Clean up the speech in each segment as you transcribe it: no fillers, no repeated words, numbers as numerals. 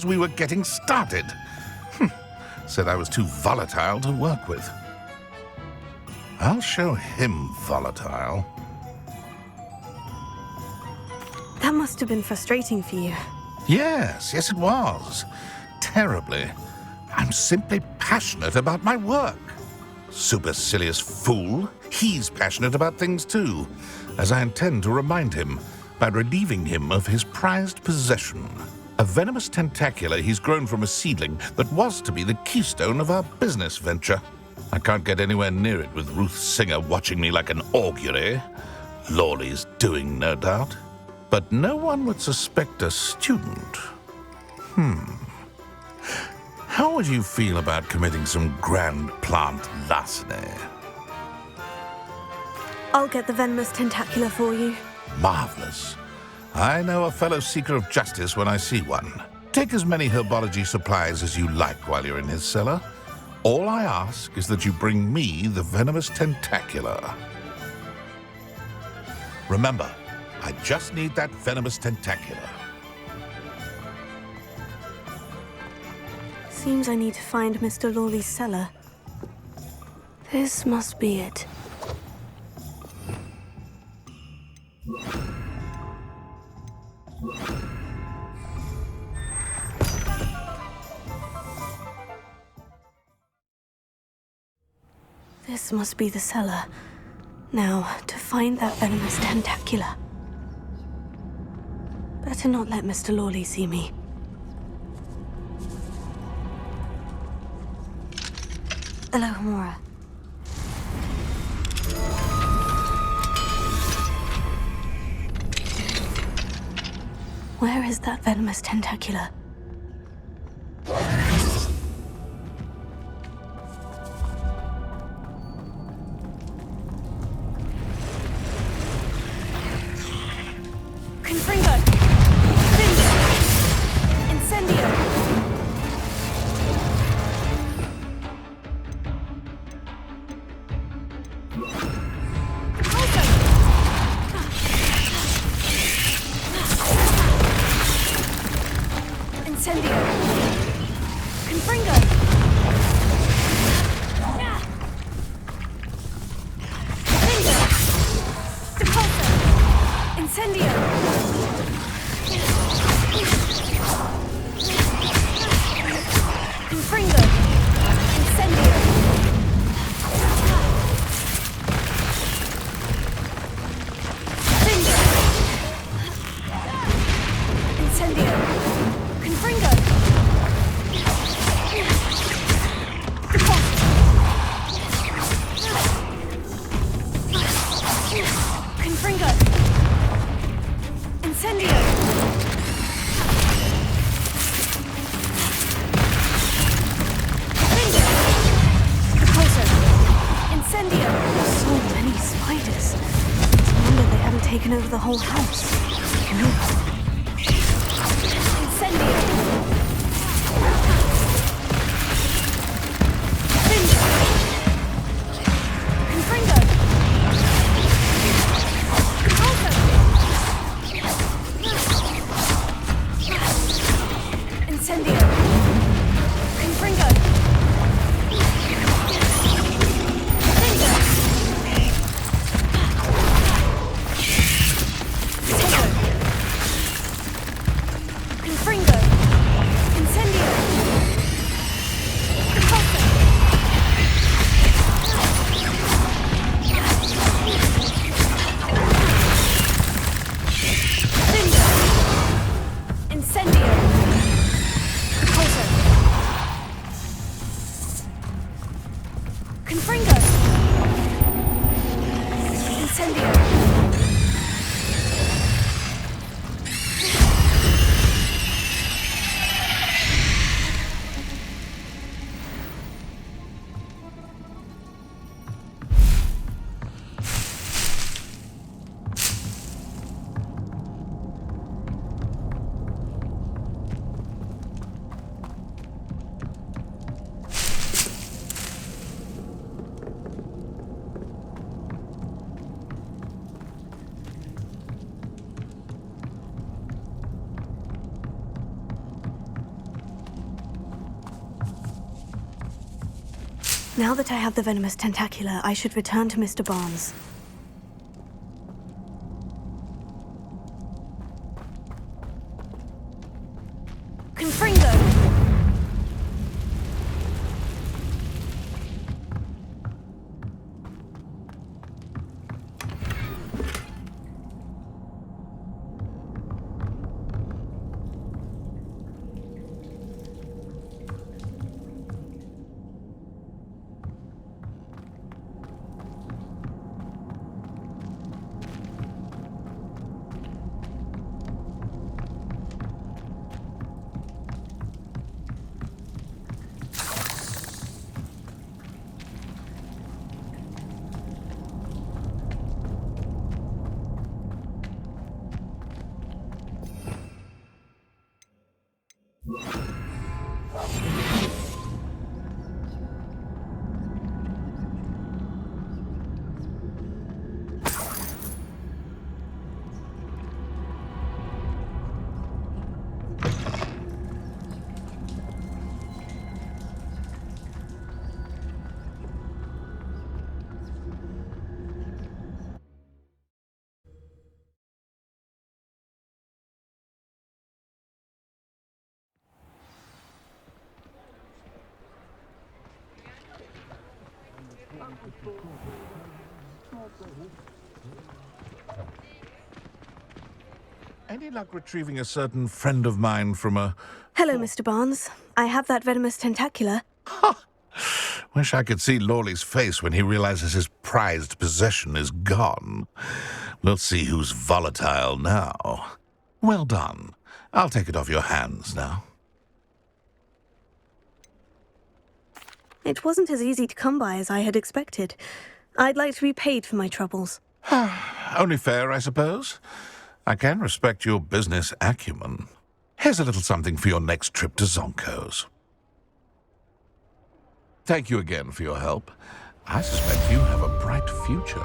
we were getting started. Said I was too volatile to work with. I'll show him volatile. That must have been frustrating for you. Yes, it was. Terribly. I'm simply passionate about my work. Supercilious fool. He's passionate about things too, as I intend to remind him by relieving him of his prized possession. A venomous tentacula he's grown from a seedling that was to be the keystone of our business venture. I can't get anywhere near it with Ruth Singer watching me like an augury. Lawley's doing, no doubt. But no one would suspect a student. How would you feel about committing some grand plant larceny? I'll get the venomous tentacula for you. Marvelous. I know a fellow seeker of justice when I see one. Take as many herbology supplies as you like while you're in his cellar. All I ask is that you bring me the venomous tentacula. Remember, I just need that venomous tentacula. Seems I need to find Mr. Lawley's cellar. This must be it. This must be the cellar. Now, to find that venomous tentacula. Better not let Mr. Lawley see me. Hello, Hamura. Where is that venomous tentacula? Confringo! Finger! Incendio! Incendio! Confringo! Finger! Depulso! Incendio! Confringo! Incendio! Finger! Incendio! Confringo! Confringo! Incendio! Finger! Depulso! Incendio! So many spiders. It's a wonder they haven't taken over the whole house. Incendio! Finger! Confringo! Depulso! Incendio! Confringo! Finger! Potato! Confringo! Incendio! Depulso! Finger! Incendio! Depulso! Now that I have the venomous tentacula, I should return to Mr. Barnes. Confringo! Any luck retrieving a certain friend of mine from a... Hello, Mr. Barnes. I have that venomous tentacula. Wish I could see Lawley's face when he realizes his prized possession is gone. We'll see who's volatile now. Well done. I'll take it off your hands now. It wasn't as easy to come by as I had expected. I'd like to be paid for my troubles. Only fair, I suppose. I can respect your business acumen. Here's a little something for your next trip to Zonko's. Thank you again for your help. I suspect you have a bright future.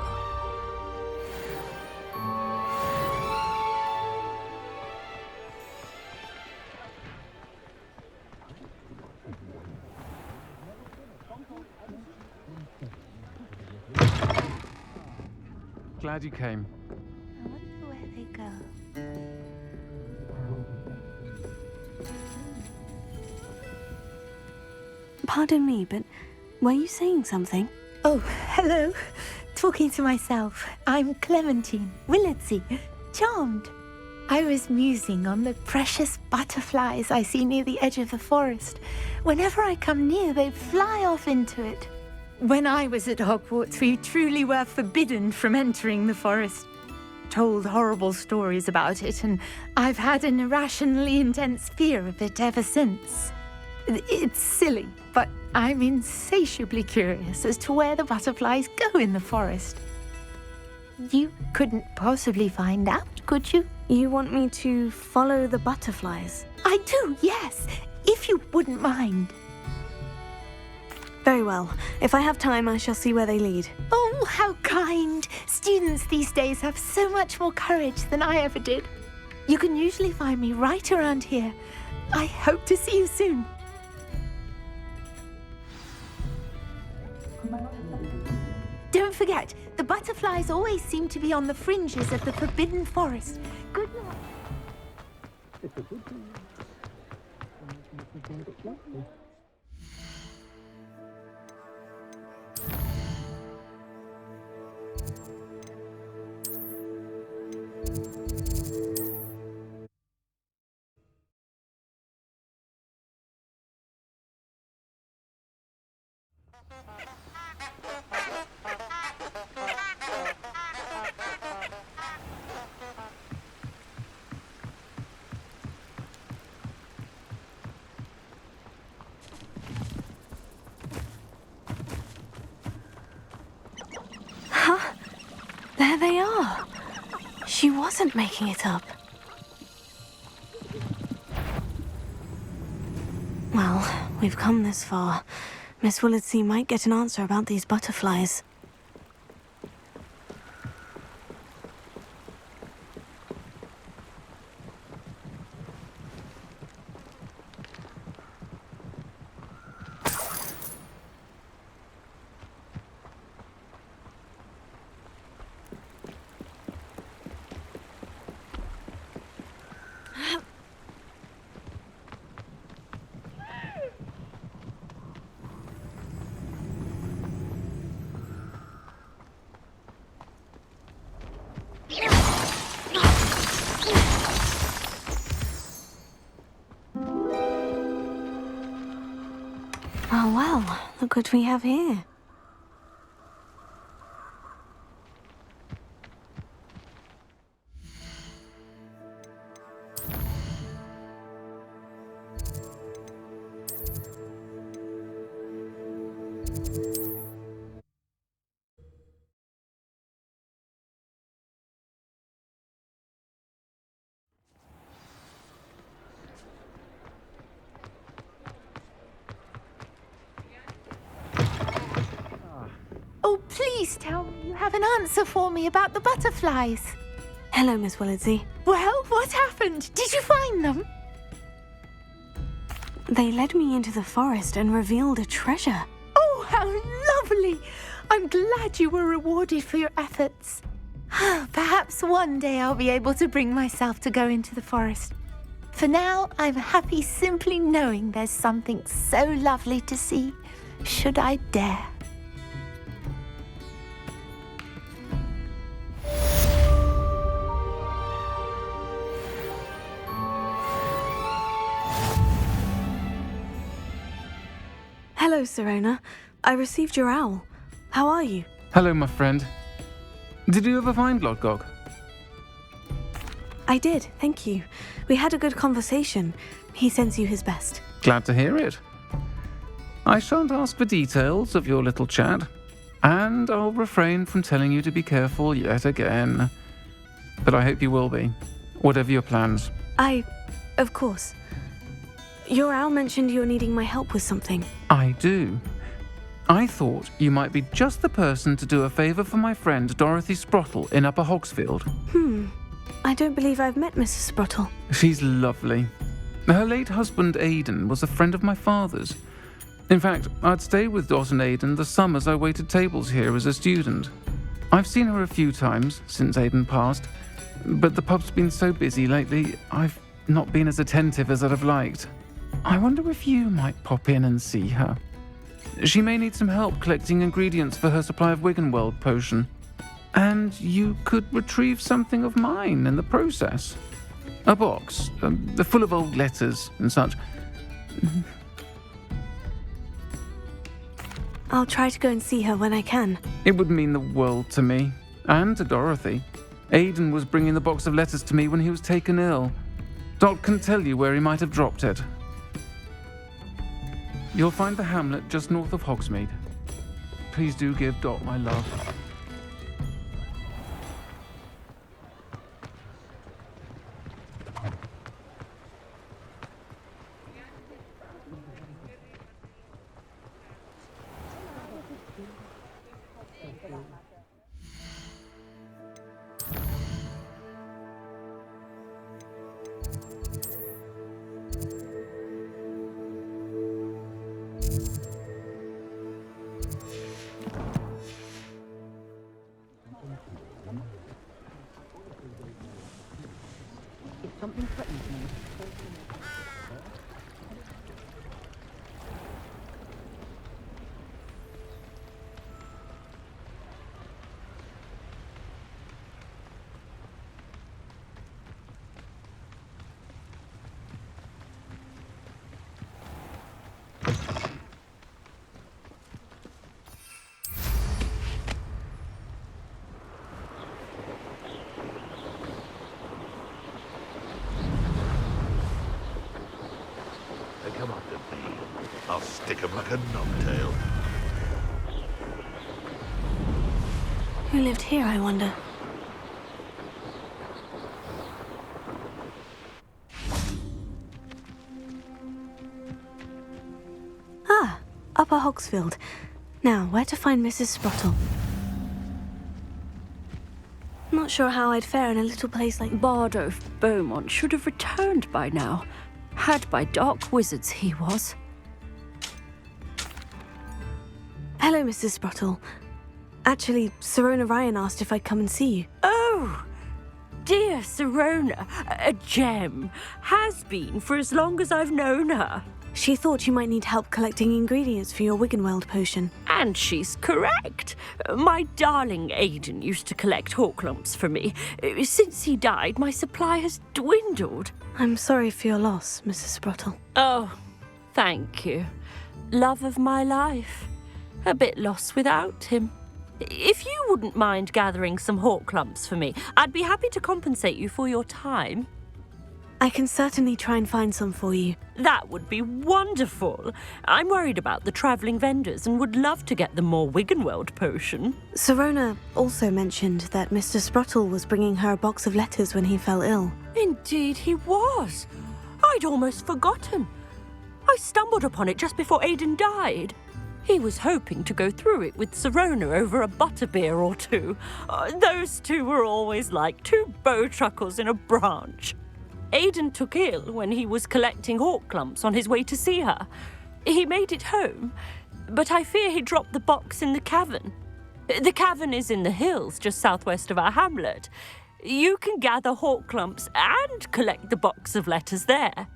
Glad you came. I wonder where they go. Pardon me, but were you saying something? Oh, hello. Talking to myself. I'm Clementine Willardsey. Charmed. I was musing on the precious butterflies I see near the edge of the forest. Whenever I come near, they fly off into it. When I was at Hogwarts, we truly were forbidden from entering the forest. Told horrible stories about it, and I've had an irrationally intense fear of it ever since. It's silly, but I'm insatiably curious as to where the butterflies go in the forest. You couldn't possibly find out, could you? You want me to follow the butterflies? I do, yes, if you wouldn't mind. Very well. If I have time, I shall see where they lead. Oh, how kind! Students these days have so much more courage than I ever did. You can usually find me right around here. I hope to see you soon. Don't forget, the butterflies always seem to be on the fringes of the Forbidden Forest. Good night. There they are. She wasn't making it up. Well, we've come this far. Miss Willardsey might get an answer about these butterflies. Oh well, look what we have here. Oh, please tell me you have an answer for me about the butterflies. Hello, Miss Willitsey. Well, what happened? Did you find them? They led me into the forest and revealed a treasure. Oh, how lovely! I'm glad you were rewarded for your efforts. Perhaps one day I'll be able to bring myself to go into the forest. For now, I'm happy simply knowing there's something so lovely to see, should I dare. Hello, Serona. I received your owl. How are you? Hello, my friend. Did you ever find Lodgok? I did, thank you. We had a good conversation. He sends you his best. Glad to hear it. I shan't ask for details of your little chat, and I'll refrain from telling you to be careful yet again. But I hope you will be, whatever your plans. Of course. Your owl mentioned you're needing my help with something. I do. I thought you might be just the person to do a favour for my friend Dorothy Sprottle in Upper Hogsfield. I don't believe I've met Mrs. Sprottle. She's lovely. Her late husband Aidan was a friend of my father's. In fact, I'd stayed with Dot and Aidan the summers I waited tables here as a student. I've seen her a few times since Aidan passed, but the pub's been so busy lately, I've not been as attentive as I'd have liked. I wonder if you might pop in and see her. She may need some help collecting ingredients for her supply of Wiggenweld potion. And you could retrieve something of mine in the process. A box, full of old letters and such. I'll try to go and see her when I can. It would mean the world to me, and to Dorothy. Aidan was bringing the box of letters to me when he was taken ill. Dot can tell you where he might have dropped it. You'll find the hamlet just north of Hogsmeade. Please do give Dot my love. Come up to me. I'll stick him like a knobtail. Who lived here, I wonder? Ah, Upper Hogsfield. Now, where to find Mrs. Sprottle? Not sure how I'd fare in a little place like Bardolph Beaumont should have returned by now. Had by dark wizards he was. Hello, Mrs. Sprottle. Actually, Serona Ryan asked if I'd come and see you. Oh, dear Serona, a gem. Has been for as long as I've known her. She thought you might need help collecting ingredients for your Wiggenweld potion. And she's correct. My darling Aidan used to collect hawk lumps for me. Since he died, my supply has dwindled. I'm sorry for your loss, Mrs. Sprottle. Oh, Thank you. Love of my life. A bit lost without him. If you wouldn't mind gathering some hawk clumps for me, I'd be happy to compensate you for your time. I can certainly try and find some for you. That would be wonderful. I'm worried about the travelling vendors and would love to get the more Wiggenweld potion. Serona also mentioned that Mr. Sprottle was bringing her a box of letters when he fell ill. Indeed he was. I'd almost forgotten. I stumbled upon it just before Aidan died. He was hoping to go through it with Serona over a butterbeer or two. Those two were always like two bowtruckles in a branch. Aidan took ill when he was collecting hawk clumps on his way to see her. He made it home, but I fear he dropped the box in the cavern. The cavern is in the hills just southwest of our hamlet. You can gather hawk clumps and collect the box of letters there.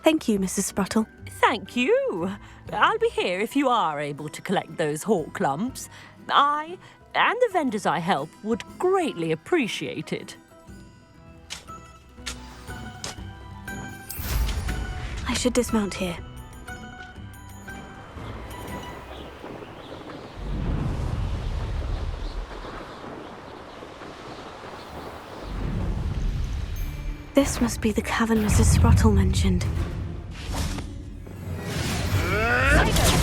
Thank you, Mrs. Sprottle. Thank you. I'll be here if you are able to collect those hawk clumps. I and the vendors I help would greatly appreciate it. I should dismount here. This must be the cavern Mrs. Sprottle mentioned.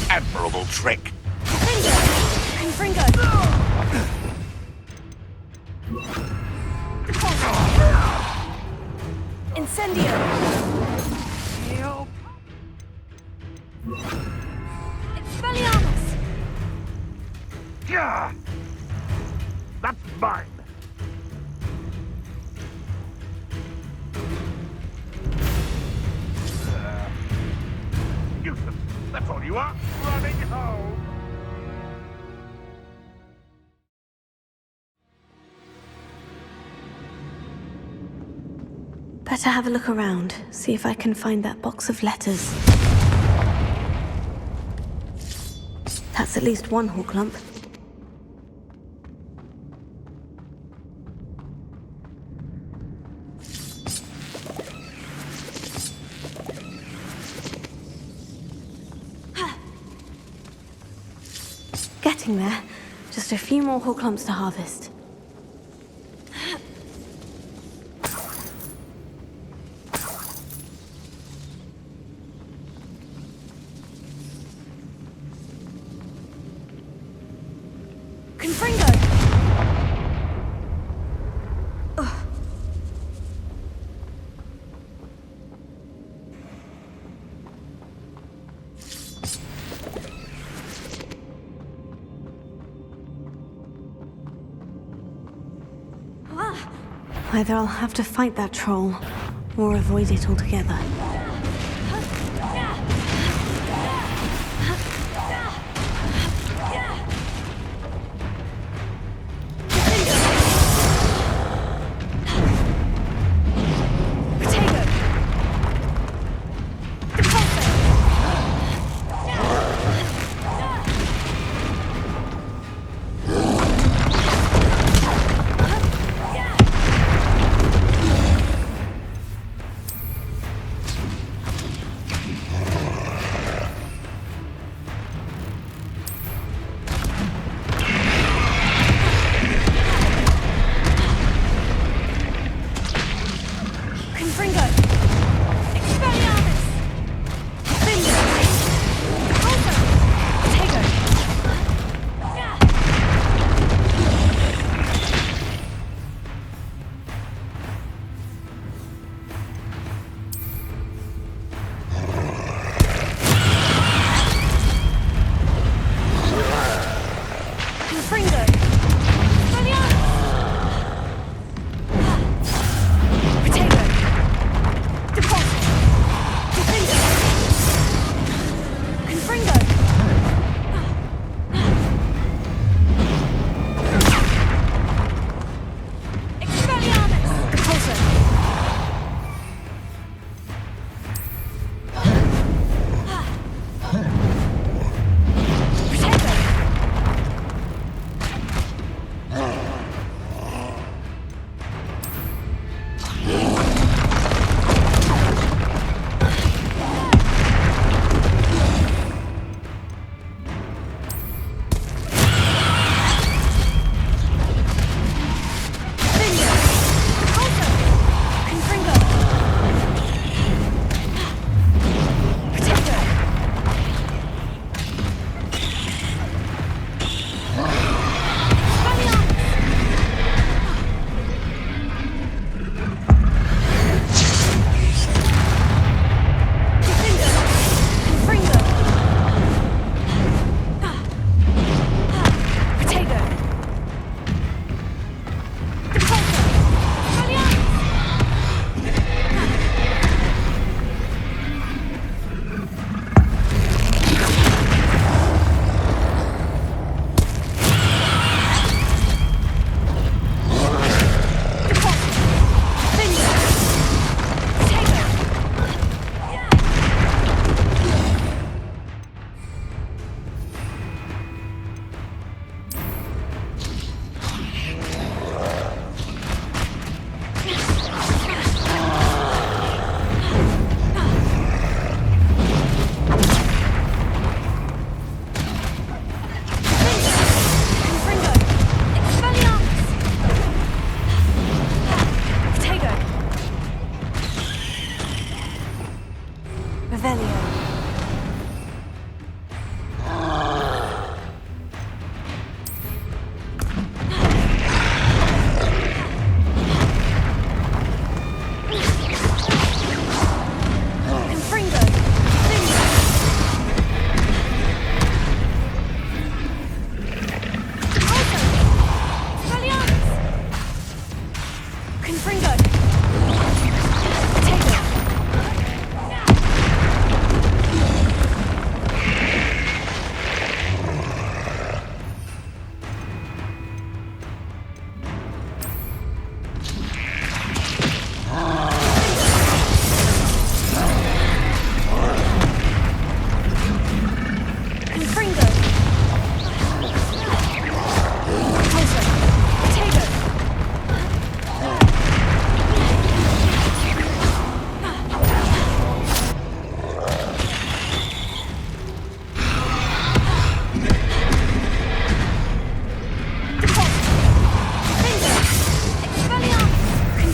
Admirable trick. Confringo! Incendio! Expelliarmus! Yeah! That's mine. Useless. That's all you are. Running home. Better have a look around, see if I can find that box of letters. That's at least one hawk lump. Getting there. Just a few more hawk lumps to harvest. Either I'll have to fight that troll, or avoid it altogether.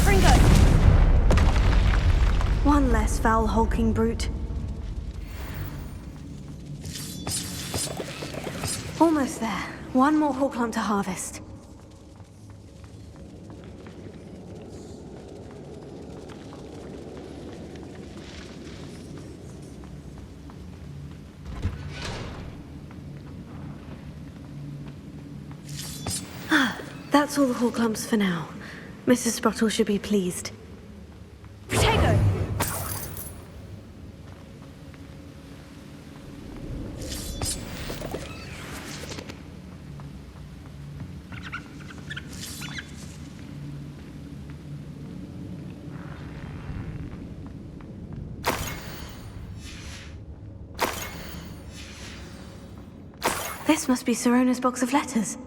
Incendio. One less foul hulking brute. Almost there. One more Horklump to harvest. That's all the Horklumps for now. Mrs. Sprottle should be pleased. Protego! This must be Sirona's box of letters.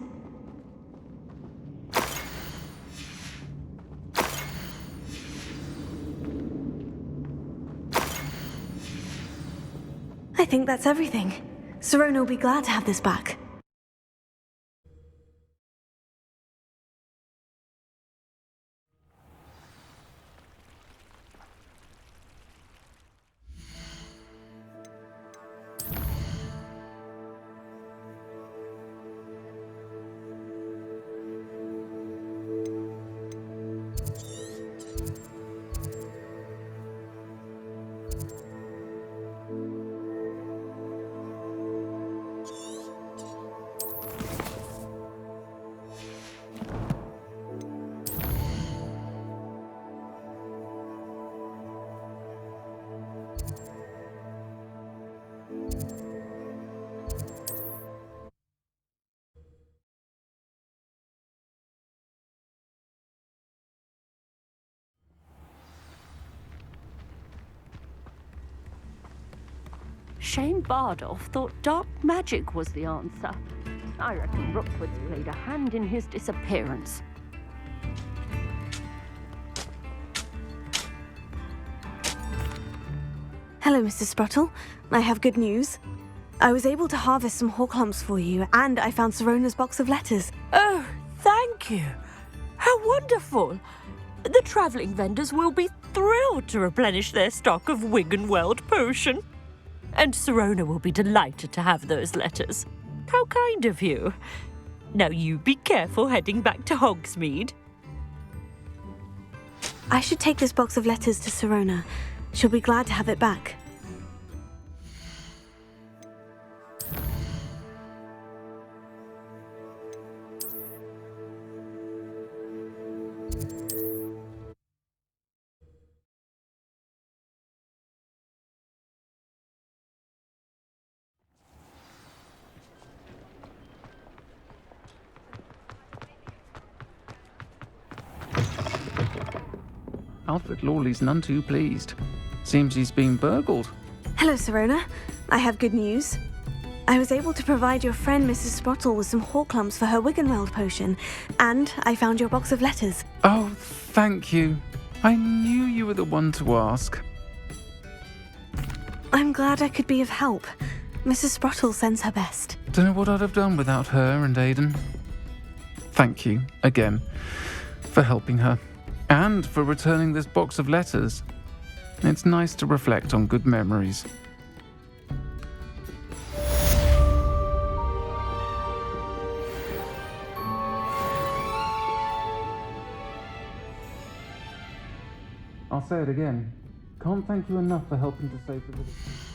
I think that's everything. Sirona will be glad to have this back. Shane Bardolph thought dark magic was the answer. I reckon Rookwood's played a hand in his disappearance. Hello, Mr. Sprottle. I have good news. I was able to harvest some Horklumps for you, and I found Sirona's box of letters. Oh, thank you. How wonderful. The travelling vendors will be thrilled to replenish their stock of Wiggenweld potion. And Sirona will be delighted to have those letters. How kind of you. Now you be careful heading back to Hogsmeade. I should take this box of letters to Sirona. She'll be glad to have it back. Alfred Lawley's none too pleased. Seems he's been burgled. Hello, Sirona. I have good news. I was able to provide your friend Mrs. Sprottle with some Horklumps for her Wiggenweld potion, and I found your box of letters. Oh, thank you. I knew you were the one to ask. I'm glad I could be of help. Mrs. Sprottle sends her best. Don't know what I'd have done without her and Aidan. Thank you, again, for helping her. And for returning this box of letters. It's nice to reflect on good memories. I'll say it again. Can't thank you enough for helping to save the village.